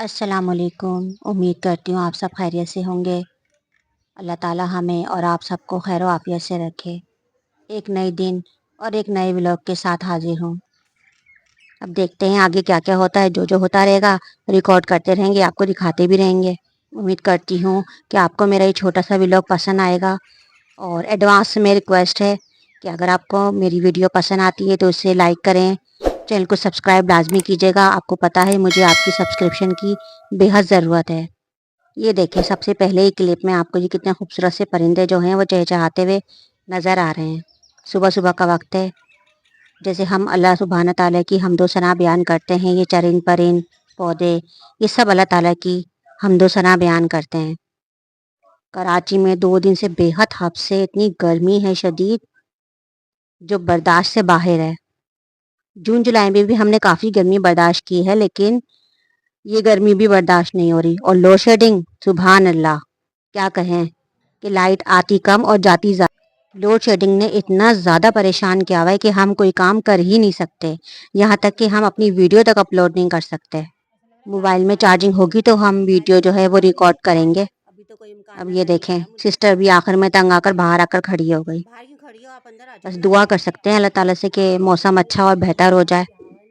अस्सलाम वालेकुम। उम्मीद करती हूँ आप सब खैरियत से होंगे। अल्लाह ताला हमें और आप सबको खैर आफियत से रखे। एक नए दिन और एक नए व्लॉग के साथ हाजिर हूँ। अब देखते हैं आगे क्या क्या होता है। जो जो होता रहेगा रिकॉर्ड करते रहेंगे, आपको दिखाते भी रहेंगे। उम्मीद करती हूँ कि आपको मेरा ये छोटा सा व्लॉग पसंद आएगा। और एडवांस में रिक्वेस्ट है कि अगर आपको मेरी वीडियो पसंद आती है तो इसे लाइक करें, चैनल को सब्सक्राइब लाजमी कीजिएगा। आपको पता है मुझे आपकी सब्सक्रिप्शन की बेहद ज़रूरत है। ये देखें, सबसे पहले ही क्लिप में आपको ये कितने खूबसूरत से परिंदे जो हैं वो चहचहाते हुए नज़र आ रहे हैं। सुबह सुबह का वक्त है। जैसे हम अल्लाह सुब्हाना ताला की हम्दो सना बयान करते हैं, ये चरिंद परिंद पौधे ये सब अल्लाह ताला की हम्दो सना बयान करते हैं। कराची में 2 दिन से बेहद हद से इतनी गर्मी है शदीद, जो बर्दाश्त से बाहर है। जून जुलाई में भी हमने काफ़ी गर्मी बर्दाश्त की है, लेकिन ये गर्मी भी बर्दाश्त नहीं हो रही। और लोड शेडिंग, सुभान अल्लाह, क्या कहें कि लाइट आती कम और जाती ज़्यादा। लोड शेडिंग ने इतना ज़्यादा परेशान किया हुआ है कि हम कोई काम कर ही नहीं सकते। यहाँ तक कि हम अपनी वीडियो तक अपलोड नहीं कर सकते। मोबाइल में चार्जिंग होगी तो हम वीडियो जो है वो रिकॉर्ड करेंगे। अब ये देखें, सिस्टर भी आखिर में तंग आकर बाहर आकर खड़ी हो गई। बस दुआ कर सकते हैं अल्लाह ताला से कि मौसम अच्छा और बेहतर हो जाए।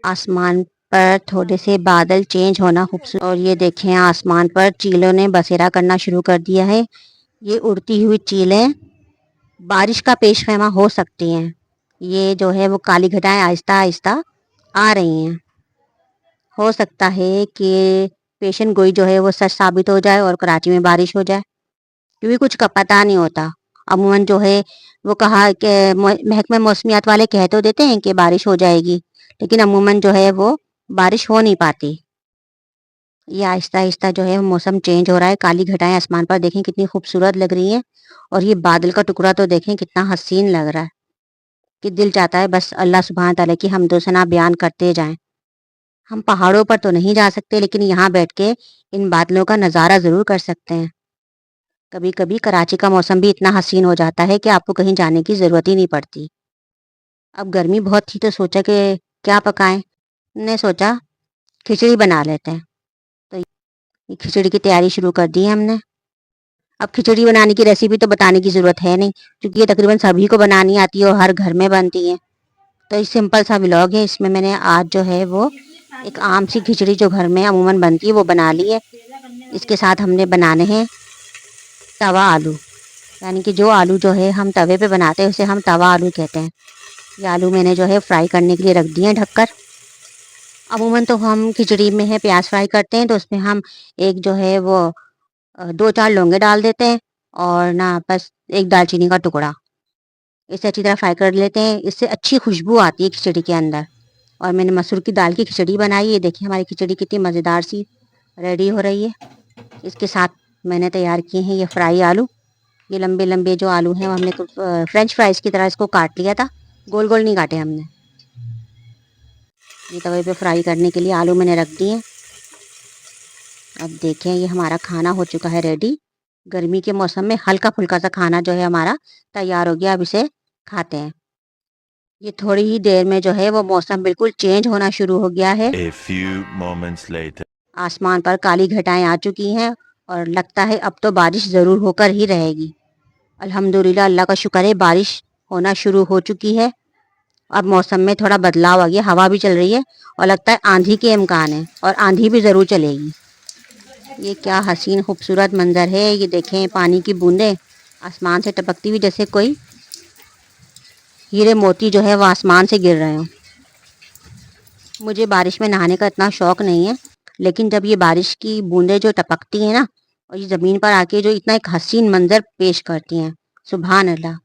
आसमान पर थोड़े से बादल चेंज होना खूबसूरत। और ये देखें, आसमान पर चीलों ने बसेरा करना शुरू कर दिया है। ये उड़ती हुई चीलें बारिश का पेशखैमा हो सकती हैं। ये जो है वो काली घटाएं आहिस्ता आहिस्ता आ रही हैं। हो सकता है कि पेशन गोई जो है वो सच साबित हो जाए और कराची में बारिश हो जाए, क्योंकि कुछ का पता नहीं होता। अमूमन जो है वो कहा कि महकमे मौसमियात वाले कह तो देते हैं कि बारिश हो जाएगी, लेकिन अमूमन जो है वो बारिश हो नहीं पाती। ये आहिस्ता आहिस्ता जो है मौसम चेंज हो रहा है। काली घटाएं आसमान पर देखें कितनी खूबसूरत लग रही हैं। और ये बादल का टुकड़ा तो देखें कितना हसीन लग रहा है कि दिल चाहता है बस अल्लाह सुब्हान ताला की हम्दो सना बयान करते जाएं। हम पहाड़ों पर तो नहीं जा सकते, लेकिन यहाँ बैठ के इन बादलों का नज़ारा ज़रूर कर सकते हैं। कभी कभी कराची का मौसम भी इतना हसीन हो जाता है कि आपको कहीं जाने की ज़रूरत ही नहीं पड़ती। अब गर्मी बहुत थी तो सोचा कि क्या पकाएं। ने सोचा खिचड़ी बना लेते हैं, तो ये खिचड़ी की तैयारी शुरू कर दी है हमने। अब खिचड़ी बनाने की रेसिपी तो बताने की ज़रूरत है नहीं, क्योंकि ये तकरीबन सभी को बनानी आती है और हर घर में बनती है। तो ये सिंपल सा व्लॉग है। इसमें मैंने आज जो है वो एक आम सी खिचड़ी जो घर में अमूमन बनती है वो बना ली है। इसके साथ हमने बनाने हैं तवा आलू, यानी कि जो आलू जो है हम तवे पे बनाते हैं उसे हम तवा आलू कहते हैं। ये आलू मैंने जो है फ्राई करने के लिए रख दिए हैं ढककर। अमूमन तो हम खिचड़ी में है प्याज फ्राई करते हैं, तो उसमें हम एक जो है वो 2-4 लौंगे डाल देते हैं और ना बस एक दालचीनी का टुकड़ा। इसे अच्छी तरह फ्राई कर लेते हैं, इससे अच्छी खुशबू आती है खिचड़ी के अंदर। और मैंने मसूर की दाल की खिचड़ी बनाई है। देखिए हमारी खिचड़ी कितनी मज़ेदार सी रेडी हो रही है। इसके साथ मैंने तैयार किए हैं ये फ्राई आलू। ये लंबे लंबे जो आलू हैं वो हमने फ्रेंच फ्राइज़ की तरह इसको काट लिया था, गोल गोल नहीं काटे हमने। ये तवे पे फ्राई करने के लिए आलू मैंने रख दिए। अब देखें ये हमारा खाना हो चुका है रेडी। गर्मी के मौसम में हल्का फुल्का सा खाना जो है हमारा तैयार हो गया। अब इसे खाते हैं। ये थोड़ी ही देर में जो है वो मौसम बिल्कुल चेंज होना शुरू हो गया है। A few moments later. आसमान पर काली घटाएं आ चुकी हैं और लगता है अब तो बारिश ज़रूर होकर ही रहेगी। अल्हम्दुलिल्लाह, अल्लाह का शुक्र है बारिश होना शुरू हो चुकी है। अब मौसम में थोड़ा बदलाव आ गया, हवा भी चल रही है और लगता है आंधी के इम्कान है और आंधी भी ज़रूर चलेगी। ये क्या हसीन खूबसूरत मंजर है। ये देखें पानी की बूंदें आसमान से टपकती हुई, जैसे कोई हीरे मोती जो है वो आसमान से गिर रहे हों। मुझे बारिश में नहाने का इतना शौक़ नहीं है, लेकिन जब ये बारिश की बूंदें जो टपकती हैं ना और ये ज़मीन पर आके जो इतना एक हसीन मंजर पेश करती हैं, सुभान अल्लाह।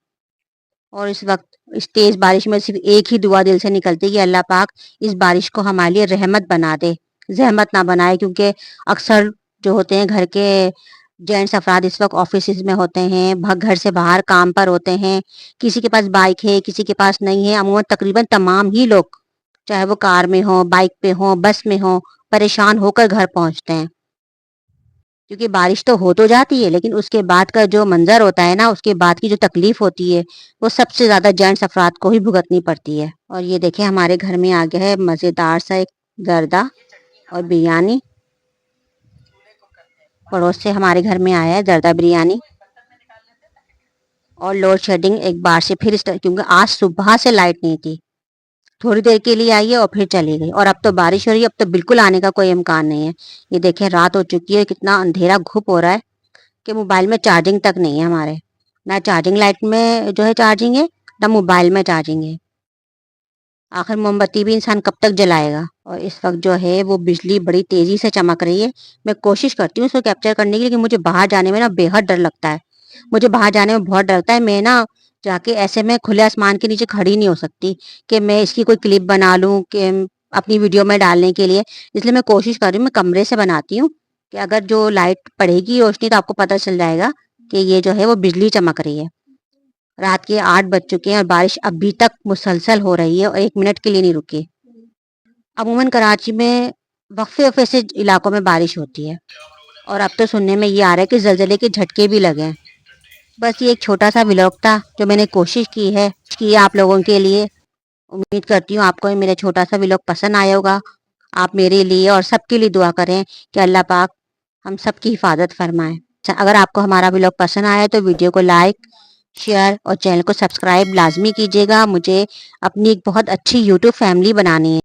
और इस वक्त इस तेज़ बारिश में सिर्फ एक ही दुआ दिल से निकलती है कि अल्लाह पाक इस बारिश को हमारे लिए रहमत बना दे, ज़हमत ना बनाए। क्योंकि अक्सर जो होते हैं घर के जेंट्स अफराद इस वक्त ऑफिस में होते हैं, घर से बाहर काम पर होते हैं। किसी के पास बाइक है, किसी के पास नहीं है। अमूमन तकरीबन तमाम ही लोग, चाहे वो कार में हो, बाइक पे हो, बस में हो, परेशान होकर घर पहुंचते हैं। क्योंकि बारिश तो हो तो जाती है, लेकिन उसके बाद का जो मंजर होता है ना, उसके बाद की जो तकलीफ होती है वो सबसे ज़्यादा जेंट्स अफराद को ही भुगतनी पड़ती है। और ये देखें हमारे घर में आ गया है मज़ेदार सा एक जर्दा और बिरयानी। पड़ोस से हमारे घर में आया है जर्दा बिरयानी। और लोड शेडिंग एक बार से फिर क्योंकि आज सुबह से लाइट नहीं थी, थोड़ी देर के लिए आई है और फिर चली गई। और अब तो बारिश हो रही है, अब तो बिल्कुल आने का कोई इम्कान नहीं है। ये देखें रात हो चुकी है, कितना अंधेरा घुप हो रहा है कि मोबाइल में चार्जिंग तक नहीं है हमारे। ना चार्जिंग लाइट में जो है चार्जिंग है, ना मोबाइल में चार्जिंग है। आखिर मोमबत्ती भी इंसान कब तक जलाएगा। और इस वक्त जो है वो बिजली बड़ी तेजी से चमक रही है। मैं कोशिश करती हूँ उसको कैप्चर करने की, लेकिन मुझे बाहर जाने में ना बेहद डर लगता है। मुझे बाहर जाने में बहुत डर लगता है। मैं ना जाके ऐसे में खुले आसमान के नीचे खड़ी नहीं हो सकती कि मैं इसकी कोई क्लिप बना लूँ कि अपनी वीडियो में डालने के लिए। इसलिए मैं कोशिश कर रही हूँ, मैं कमरे से बनाती हूँ कि अगर जो लाइट पड़ेगी रोशनी तो आपको पता चल जाएगा कि ये जो है वो बिजली चमक रही है। रात के 8 बज चुके हैं और बारिश अभी तक मुसलसल हो रही है और 1 मिनट के लिए नहीं रुकी। अमूमन कराची में वक्फे से इलाकों में बारिश होती है और अब तो सुनने में ये आ रहा है कि ज़लज़ले के झटके भी लगे हैं। बस ये एक छोटा सा व्लॉग था जो मैंने कोशिश की है आप लोगों के लिए। उम्मीद करती हूँ आपको मेरा छोटा सा व्लॉग पसंद आया होगा। आप मेरे लिए और सबके लिए दुआ करें कि अल्लाह पाक हम सब की हिफाजत फरमाए। अगर आपको हमारा व्लॉग पसंद आया तो वीडियो को लाइक, शेयर और चैनल को सब्सक्राइब लाजमी कीजिएगा। मुझे अपनी एक बहुत अच्छी यूट्यूब फैमिली बनानी है।